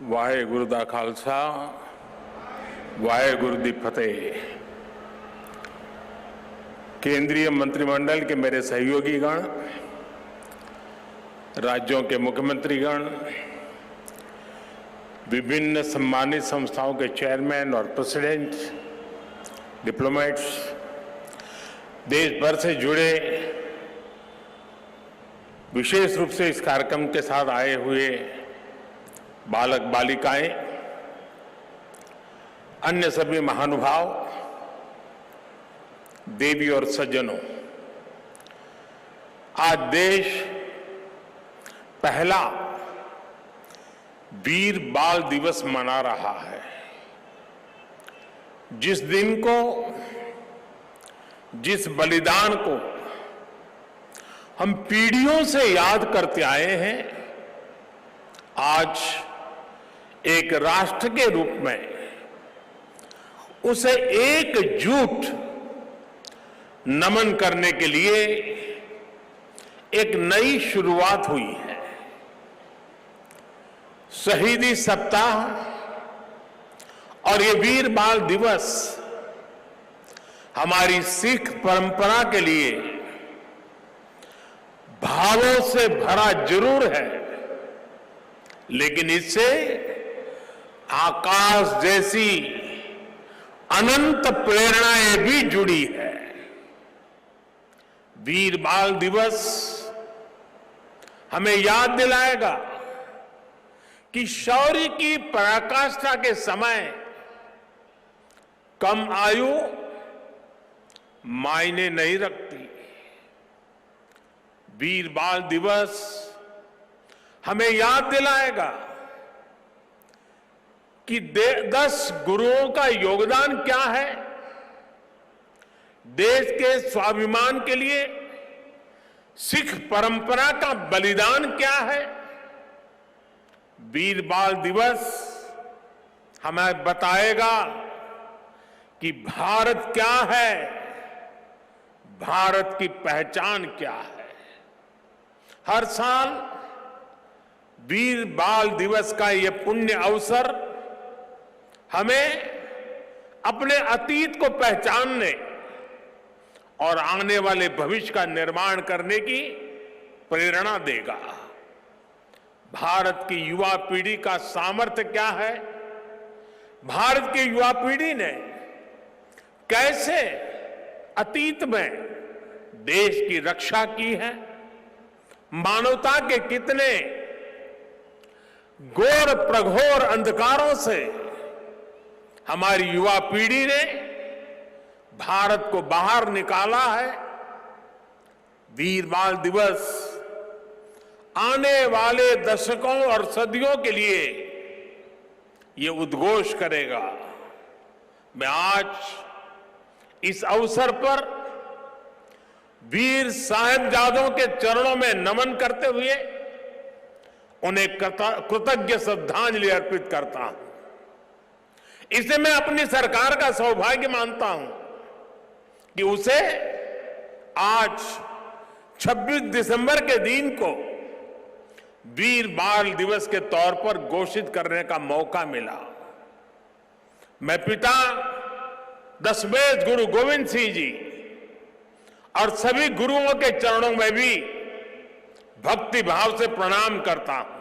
वाहेगुरु दा खालसा वाहेगुरु दी फतेह। केंद्रीय मंत्रिमंडल के मेरे सहयोगीगण, राज्यों के मुख्यमंत्रीगण, विभिन्न सम्मानित संस्थाओं के चेयरमैन और प्रेसिडेंट, डिप्लोमेट्स, देश भर से जुड़े विशेष रूप से इस कार्यक्रम के साथ आए हुए बालक बालिकाएं, अन्य सभी महानुभाव, देवी और सज्जनों, आज देश पहला वीर बाल दिवस मना रहा है। जिस दिन को, जिस बलिदान को हम पीढ़ियों से याद करते आए हैं, आज एक राष्ट्र के रूप में उसे एकजुट नमन करने के लिए एक नई शुरुआत हुई है। शहीदी सप्ताह और ये वीर बाल दिवस हमारी सिख परंपरा के लिए भावों से भरा जरूर है, लेकिन इससे आकाश जैसी अनंत प्रेरणाएं भी जुड़ी है। वीर बाल दिवस हमें याद दिलाएगा कि शौर्य की पराकाष्ठा के समय कम आयु मायने नहीं रखती। वीर बाल दिवस हमें याद दिलाएगा कि 10 गुरुओं का योगदान क्या है, देश के स्वाभिमान के लिए सिख परंपरा का बलिदान क्या है। वीर बाल दिवस हमें बताएगा कि भारत क्या है, भारत की पहचान क्या है। हर साल वीर बाल दिवस का यह पुण्य अवसर हमें अपने अतीत को पहचानने और आने वाले भविष्य का निर्माण करने की प्रेरणा देगा। भारत की युवा पीढ़ी का सामर्थ्य क्या है, भारत की युवा पीढ़ी ने कैसे अतीत में देश की रक्षा की है, मानवता के कितने घोर प्रघोर अंधकारों से हमारी युवा पीढ़ी ने भारत को बाहर निकाला है। वीर बाल दिवस आने वाले दशकों और सदियों के लिए ये उद्घोष करेगा। मैं आज इस अवसर पर वीर साहिबजादों के चरणों में नमन करते हुए उन्हें कृतज्ञ श्रद्धांजलि अर्पित करता हूं। इसे मैं अपनी सरकार का सौभाग्य मानता हूं कि उसे आज 26 दिसंबर के दिन को वीर बाल दिवस के तौर पर घोषित करने का मौका मिला। मैं पिता दशमेश गुरु गोविंद सिंह जी और सभी गुरुओं के चरणों में भी भक्ति भाव से प्रणाम करता हूं।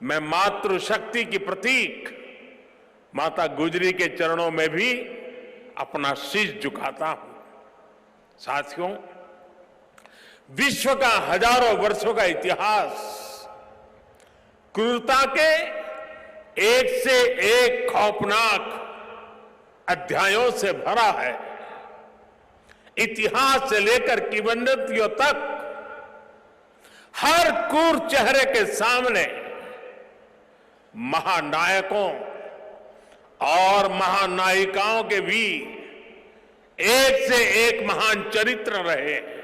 मैं मातृशक्ति की प्रतीक माता गुजरी के चरणों में भी अपना शीश झुकाता हूं। साथियों, विश्व का हजारों वर्षों का इतिहास क्रूरता के एक से एक खौफनाक अध्यायों से भरा है। इतिहास से लेकर किंवदंतियों तक हर क्रूर चेहरे के सामने महानायकों और महानायिकाओं के भी एक से एक महान चरित्र रहे हैं।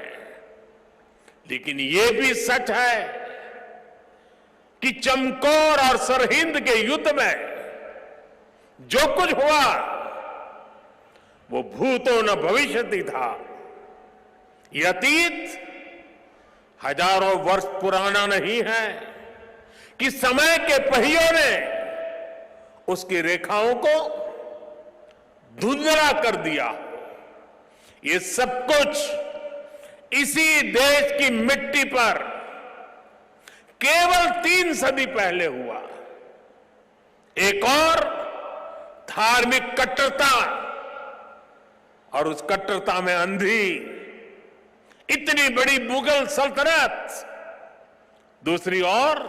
लेकिन ये भी सच है कि चमकौर और सरहिंद के युद्ध में जो कुछ हुआ वो भूतो न भविष्यति था। ये अतीत हजारों वर्ष पुराना नहीं है, कि समय के पहियों ने उसकी रेखाओं को धुंधला कर दिया। ये सब कुछ इसी देश की मिट्टी पर केवल 3 सदी पहले हुआ। एक और धार्मिक कट्टरता, और उस कट्टरता में अंधी इतनी बड़ी मुगल सल्तनत, दूसरी ओर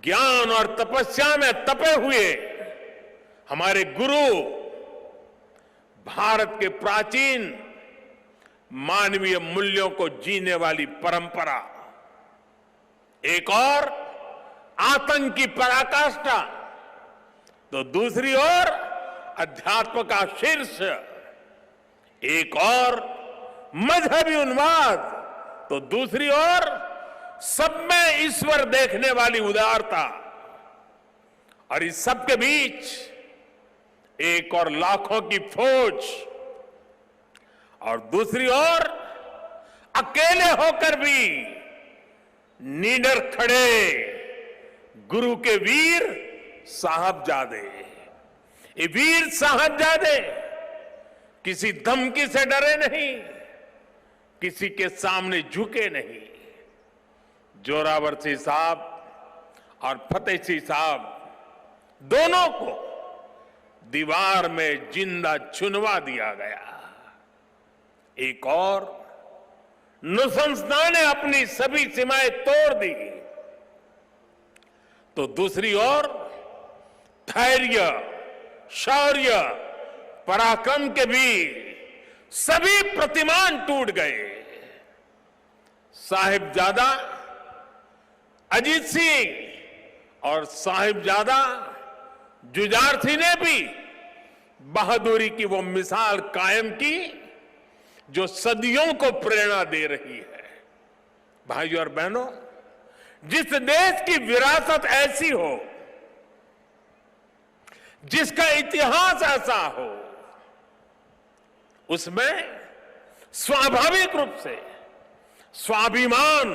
ज्ञान और तपस्या में तपे हुए हमारे गुरु, भारत के प्राचीन मानवीय मूल्यों को जीने वाली परंपरा, एक और आतंक की पराकाष्ठा, तो दूसरी ओर अध्यात्म का शीर्ष, एक और मजहबी उन्माद, तो दूसरी ओर सब में ईश्वर देखने वाली उदारता, और इस सब के बीच एक और लाखों की फौज, और दूसरी ओर अकेले होकर भी निडर खड़े गुरु के वीर साहबजादे। ये वीर साहबजादे किसी धमकी से डरे नहीं, किसी के सामने झुके नहीं। जोरावर सिंह साहब और फतेह सिंह साहब दोनों को दीवार में जिंदा चुनवा दिया गया। एक और नृशंसता ने अपनी सभी सीमाएं तोड़ दी, तो दूसरी ओर धैर्य, शौर्य, पराक्रम के भी सभी प्रतिमान टूट गए। साहिबजादा अजीत सिंह और साहिबजादा जुझार सिंह ने भी बहादुरी की वो मिसाल कायम की जो सदियों को प्रेरणा दे रही है। भाइयों और बहनों, जिस देश की विरासत ऐसी हो, जिसका इतिहास ऐसा हो, उसमें स्वाभाविक रूप से स्वाभिमान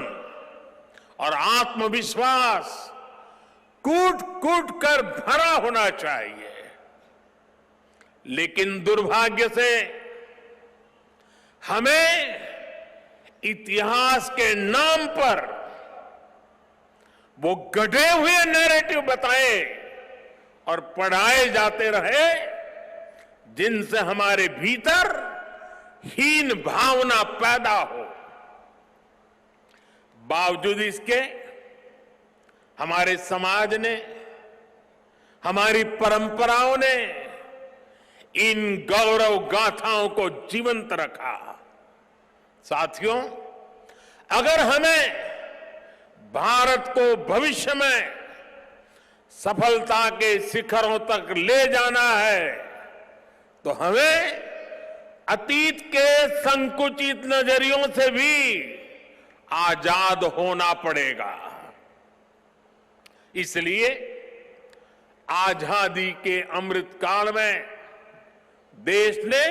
और आत्मविश्वास कूट कूट कर भरा होना चाहिए। लेकिन दुर्भाग्य से हमें इतिहास के नाम पर वो गढ़े हुए नैरेटिव बताए और पढ़ाए जाते रहे, जिनसे हमारे भीतर हीन भावना पैदा हो। बावजूद इसके हमारे समाज ने, हमारी परंपराओं ने इन गौरव गाथाओं को जीवंत रखा। साथियों, अगर हमें भारत को भविष्य में सफलता के शिखरों तक ले जाना है, तो हमें अतीत के संकुचित नजरियों से भी आजाद होना पड़ेगा। इसलिए आजादी के अमृत काल में देश ने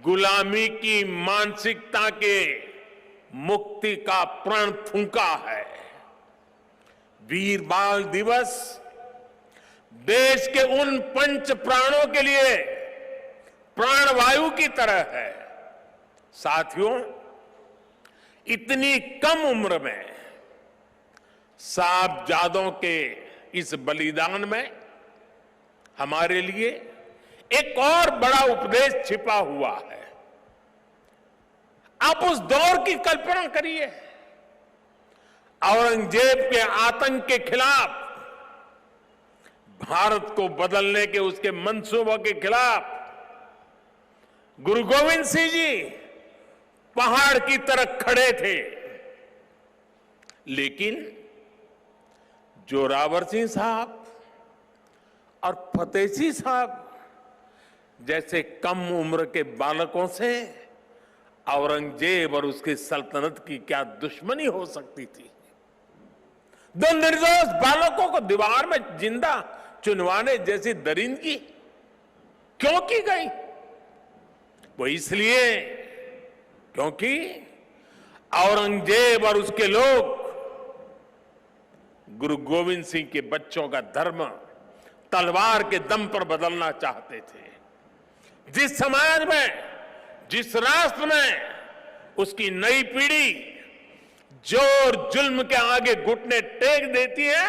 गुलामी की मानसिकता के मुक्ति का प्रण फूंका है। वीर बाल दिवस देश के उन पंच प्राणों के लिए प्राणवायु की तरह है। साथियों, इतनी कम उम्र में साहबजादों के इस बलिदान में हमारे लिए एक और बड़ा उपदेश छिपा हुआ है। आप उस दौर की कल्पना करिए, औरंगजेब के आतंक के खिलाफ, भारत को बदलने के उसके मंसूबों के खिलाफ गुरु गोविंद सिंह जी पहाड़ की तरह खड़े थे। लेकिन जोरावर सिंह साहब और फतेह सिंह साहब जैसे कम उम्र के बालकों से औरंगजेब और उसकी सल्तनत की क्या दुश्मनी हो सकती थी। दो निर्दोष बालकों को दीवार में जिंदा चुनवाने जैसी दरिंदगी क्यों की गई? वो इसलिए क्योंकि औरंगजेब और उसके लोग गुरु गोविंद सिंह के बच्चों का धर्म तलवार के दम पर बदलना चाहते थे। जिस समाज में, जिस राष्ट्र में उसकी नई पीढ़ी जोर जुल्म के आगे घुटने टेक देती है,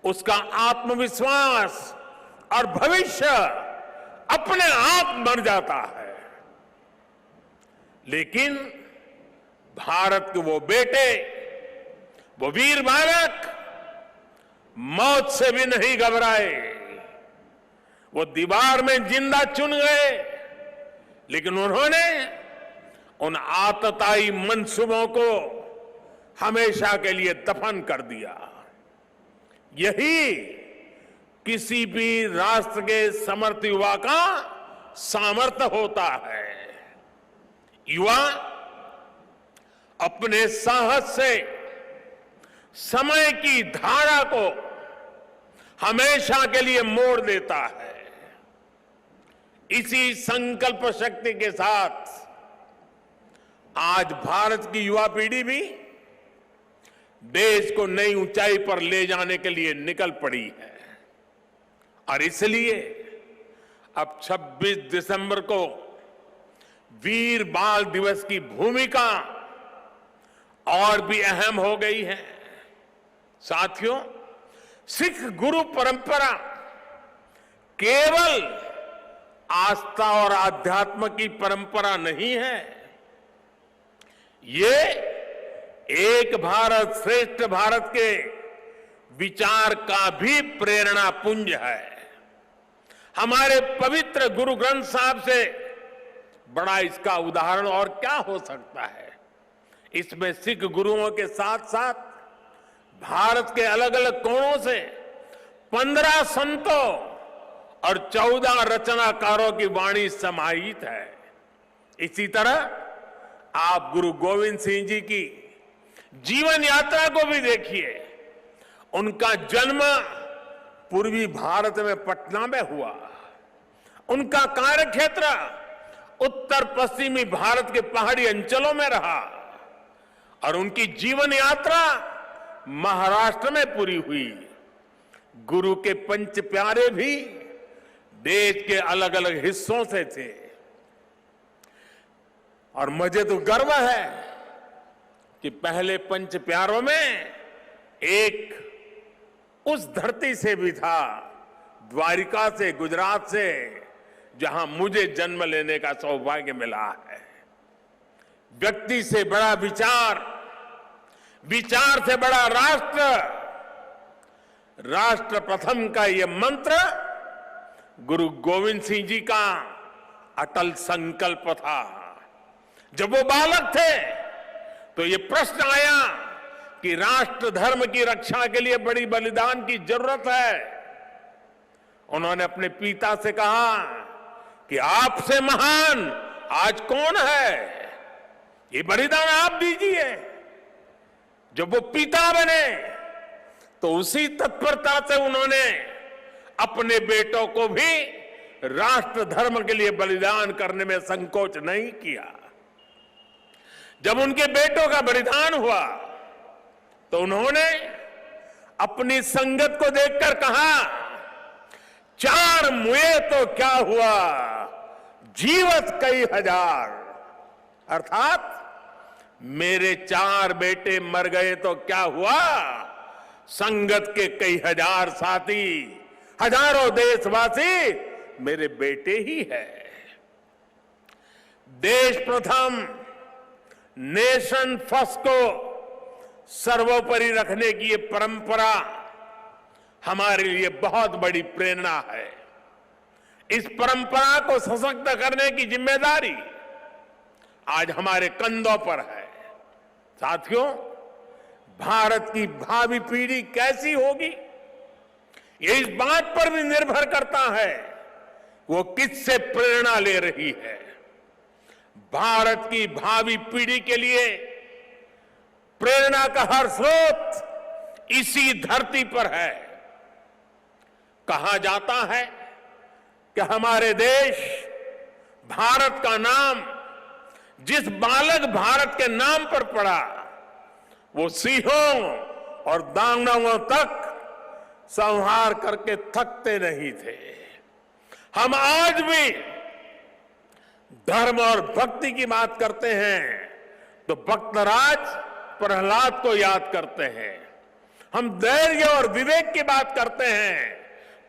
उसका आत्मविश्वास और भविष्य अपने आप मर जाता है। लेकिन भारत के वो बेटे, वो वीर बालक मौत से भी नहीं घबराए। वो दीवार में जिंदा चुन गए, लेकिन उन्होंने उन आतताई मंसूबों को हमेशा के लिए दफन कर दिया। यही किसी भी राष्ट्र के समर्थ युवा का सामर्थ्य होता है। युवा अपने साहस से समय की धारा को हमेशा के लिए मोड़ देता है। इसी संकल्प शक्ति के साथ आज भारत की युवा पीढ़ी भी देश को नई ऊंचाई पर ले जाने के लिए निकल पड़ी है। और इसलिए अब 26 दिसंबर को वीर बाल दिवस की भूमिका और भी अहम हो गई है। साथियों, सिख गुरु परंपरा केवल आस्था और आध्यात्म की परंपरा नहीं है, ये एक भारत श्रेष्ठ भारत के विचार का भी प्रेरणा पुंज है। हमारे पवित्र गुरु ग्रंथ साहब से बड़ा इसका उदाहरण और क्या हो सकता है। इसमें सिख गुरुओं के साथ साथ भारत के अलग अलग कोणों से 15 संतों और 14 रचनाकारों की वाणी समाहित है। इसी तरह आप गुरु गोविंद सिंह जी की जीवन यात्रा को भी देखिए। उनका जन्म पूर्वी भारत में पटना में हुआ। उनका कार्यक्षेत्र उत्तर पश्चिमी भारत के पहाड़ी अंचलों में रहा और उनकी जीवन यात्रा महाराष्ट्र में पूरी हुई। गुरु के पंच प्यारे भी देश के अलग अलग हिस्सों से थे। और मुझे तो गर्व है कि पहले पंच प्यारों में एक उस धरती से भी था, द्वारिका से, गुजरात से, जहां मुझे जन्म लेने का सौभाग्य मिला है। व्यक्ति से बड़ा विचार, विचार से बड़ा राष्ट्र, राष्ट्र प्रथम का यह मंत्र गुरु गोविंद सिंह जी का अटल संकल्प था। जब वो बालक थे तो ये प्रश्न आया कि राष्ट्र धर्म की रक्षा के लिए बड़ी बलिदान की जरूरत है। उन्होंने अपने पिता से कहा कि आपसे महान आज कौन है, ये बलिदान आप दीजिए। जब वो पिता बने तो उसी तत्परता से उन्होंने अपने बेटों को भी राष्ट्र धर्म के लिए बलिदान करने में संकोच नहीं किया। जब उनके बेटों का बलिदान हुआ तो उन्होंने अपनी संगत को देखकर कहा, 4 मुए तो क्या हुआ, जीवत कई हजार। अर्थात मेरे 4 बेटे मर गए तो क्या हुआ, संगत के कई हजार साथी, हजारों देशवासी मेरे बेटे ही है। देश प्रथम, नेशन फर्स्ट को सर्वोपरि रखने की ये परंपरा हमारे लिए बहुत बड़ी प्रेरणा है। इस परंपरा को सशक्त करने की जिम्मेदारी आज हमारे कंधों पर है। साथियों, भारत की भावी पीढ़ी कैसी होगी, ये इस बात पर भी निर्भर करता है वो किससे प्रेरणा ले रही है। भारत की भावी पीढ़ी के लिए प्रेरणा का हर स्रोत इसी धरती पर है। कहा जाता है कि हमारे देश भारत का नाम जिस बालक भारत के नाम पर पड़ा, वो सिंहों और दानवों तक संहार करके थकते नहीं थे। हम आज भी धर्म और भक्ति की बात करते हैं तो भक्तराज प्रहलाद को याद करते हैं। हम धैर्य और विवेक की बात करते हैं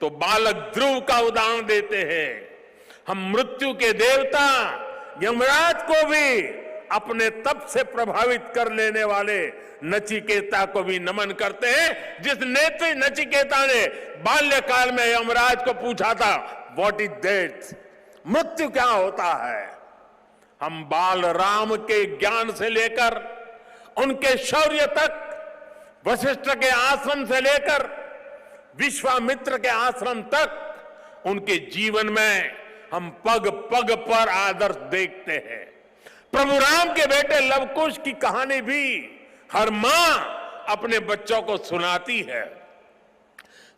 तो बालक ध्रुव का उदाहरण देते हैं। हम मृत्यु के देवता यमराज को भी अपने तप से प्रभावित कर लेने वाले नचिकेता को भी नमन करते हैं, जिस नेत्री नचिकेता ने बाल्यकाल में यमराज को पूछा था, व्हाट इज डेथ, मृत्यु क्या होता है। हम बाल राम के ज्ञान से लेकर उनके शौर्य तक, वशिष्ठ के आश्रम से लेकर विश्वामित्र के आश्रम तक, उनके जीवन में हम पग पग पर आदर्श देखते हैं। प्रभु राम के बेटे लव कुश की कहानी भी हर मां अपने बच्चों को सुनाती है।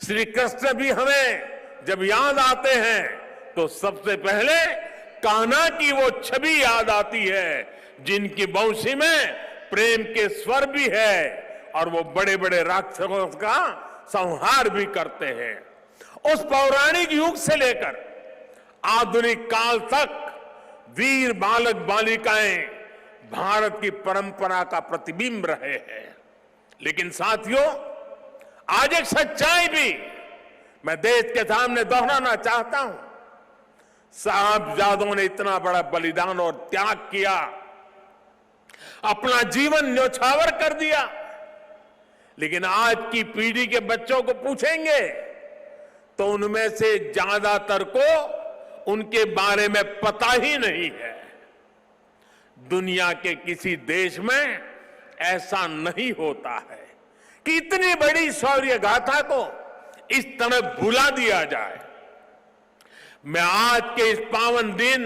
श्री कृष्ण भी हमें जब याद आते हैं तो सबसे पहले कान्हा की वो छवि याद आती है, जिनकी बंशी में प्रेम के स्वर भी है और वो बड़े बड़े राक्षसों का संहार भी करते हैं। उस पौराणिक युग से लेकर आधुनिक काल तक वीर बालक बालिकाएं भारत की परंपरा का प्रतिबिंब रहे हैं। लेकिन साथियों, आज एक सच्चाई भी मैं देश के सामने दोहराना चाहता हूं। साहबजादों ने इतना बड़ा बलिदान और त्याग किया, अपना जीवन न्यौछावर कर दिया, लेकिन आज की पीढ़ी के बच्चों को पूछेंगे तो उनमें से ज्यादातर को उनके बारे में पता ही नहीं है। दुनिया के किसी देश में ऐसा नहीं होता है कि इतनी बड़ी शौर्य गाथा को इस तरह भुला दिया जाए। मैं आज के इस पावन दिन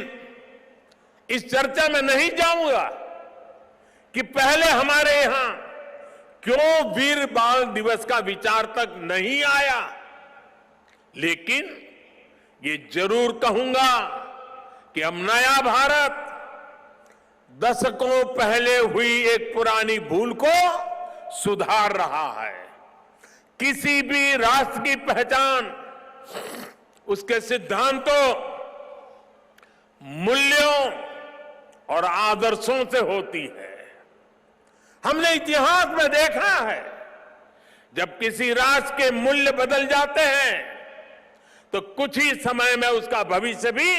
इस चर्चा में नहीं जाऊंगा कि पहले हमारे यहां क्यों वीर बाल दिवस का विचार तक नहीं आया, लेकिन ये जरूर कहूंगा कि हम नया भारत दशकों पहले हुई एक पुरानी भूल को सुधार रहा है। किसी भी राष्ट्र की पहचान उसके सिद्धांतों, मूल्यों और आदर्शों से होती है। हमने इतिहास में देखा है, जब किसी राष्ट्र के मूल्य बदल जाते हैं तो कुछ ही समय में उसका भविष्य भी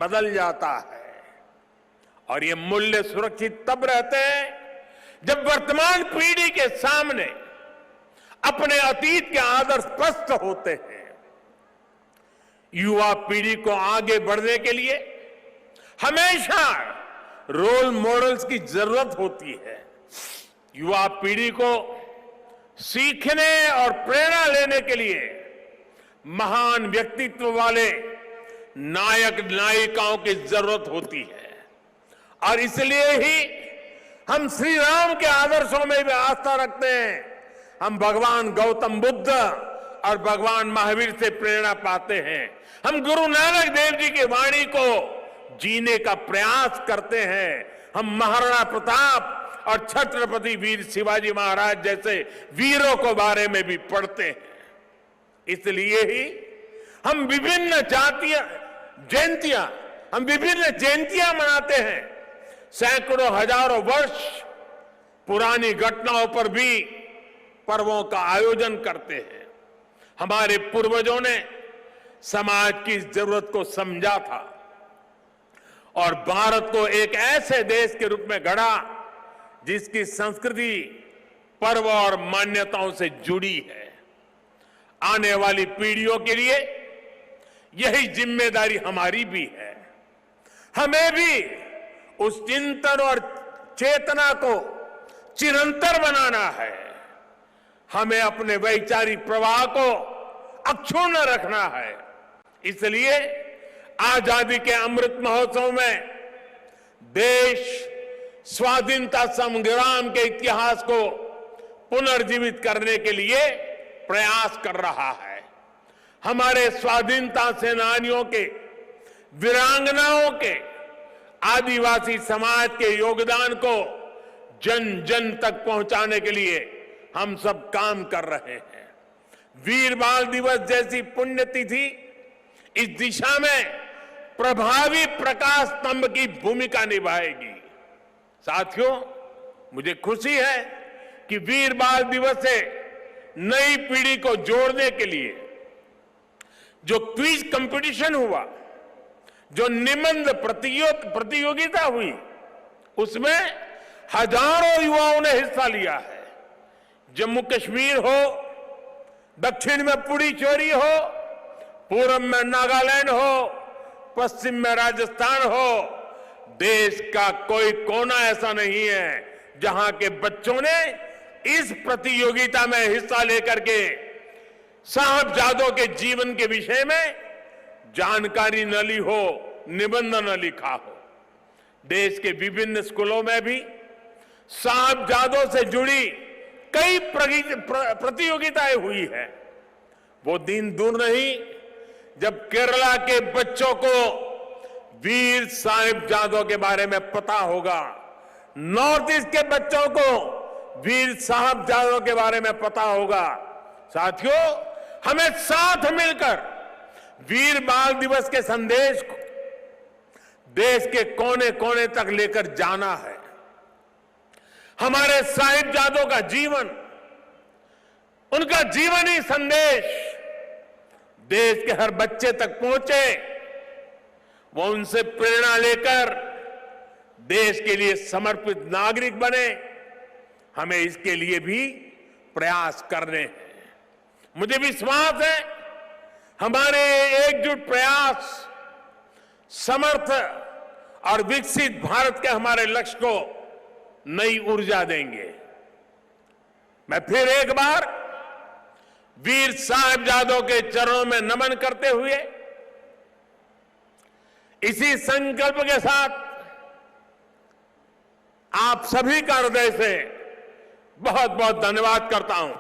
बदल जाता है। और ये मूल्य सुरक्षित तब रहते हैं जब वर्तमान पीढ़ी के सामने अपने अतीत के आदर्श स्पष्ट होते हैं। युवा पीढ़ी को आगे बढ़ने के लिए हमेशा रोल मॉडल्स की जरूरत होती है। युवा पीढ़ी को सीखने और प्रेरणा लेने के लिए महान व्यक्तित्व वाले नायक नायिकाओं की जरूरत होती है। और इसलिए ही हम श्री राम के आदर्शों में भी आस्था रखते हैं। हम भगवान गौतम बुद्ध और भगवान महावीर से प्रेरणा पाते हैं। हम गुरु नानक देव जी की वाणी को जीने का प्रयास करते हैं। हम महाराणा प्रताप और छत्रपति वीर शिवाजी महाराज जैसे वीरों के बारे में भी पढ़ते हैं। इसलिए ही हम विभिन्न जयंतियां मनाते हैं। सैकड़ों हजारों वर्ष पुरानी घटनाओं पर भी पर्वों का आयोजन करते हैं। हमारे पूर्वजों ने समाज की जरूरत को समझा था और भारत को एक ऐसे देश के रूप में गढ़ा जिसकी संस्कृति पर्व और मान्यताओं से जुड़ी है। आने वाली पीढ़ियों के लिए यही जिम्मेदारी हमारी भी है। हमें भी उस चिंतन और चेतना को चिरंतर बनाना है। हमें अपने वैचारिक प्रवाह को अक्षुण्ण रखना है। इसलिए आजादी के अमृत महोत्सव में देश स्वाधीनता संग्राम के इतिहास को पुनर्जीवित करने के लिए प्रयास कर रहा है। हमारे स्वाधीनता सेनानियों के, वीरांगनाओं के, आदिवासी समाज के योगदान को जन जन तक पहुंचाने के लिए हम सब काम कर रहे हैं। वीर बाल दिवस जैसी पुण्यतिथि इस दिशा में प्रभावी प्रकाश स्तंभ की भूमिका निभाएगी। साथियों, मुझे खुशी है कि वीर बाल दिवस से नई पीढ़ी को जोड़ने के लिए जो क्विज कंपटीशन हुआ, जो निबंध प्रतियोगिता हुई, उसमें हजारों युवाओं ने हिस्सा लिया है। जम्मू कश्मीर हो, दक्षिण में पुडुचेरी हो, पूर्व में नागालैंड हो, पश्चिम में राजस्थान हो, देश का कोई कोना ऐसा नहीं है जहां के बच्चों ने इस प्रतियोगिता में हिस्सा लेकर के साहबजादों के जीवन के विषय में जानकारी न ली हो, निबंध न लिखा हो। देश के विभिन्न स्कूलों में भी साहबजादों से जुड़ी कई प्रतियोगिताएं हुई है। वो दिन दूर नहीं जब केरला के बच्चों को वीर साहिबजादों के बारे में पता होगा, नॉर्थ ईस्ट के बच्चों को वीर साहिबजादों के बारे में पता होगा। साथियों, हमें साथ मिलकर वीर बाल दिवस के संदेश को देश के कोने कोने तक लेकर जाना है। हमारे साहिबजादों का जीवन, उनका जीवनी संदेश देश के हर बच्चे तक पहुंचे, वो उनसे प्रेरणा लेकर देश के लिए समर्पित नागरिक बने। हमें इसके लिए भी प्रयास करने हैं। मुझे विश्वास है हमारे एकजुट प्रयास समर्थ और विकसित भारत के हमारे लक्ष्य को नई ऊर्जा देंगे। मैं फिर एक बार वीर साहिबजादों के चरणों में नमन करते हुए इसी संकल्प के साथ आप सभी का हृदय से बहुत बहुत धन्यवाद करता हूं।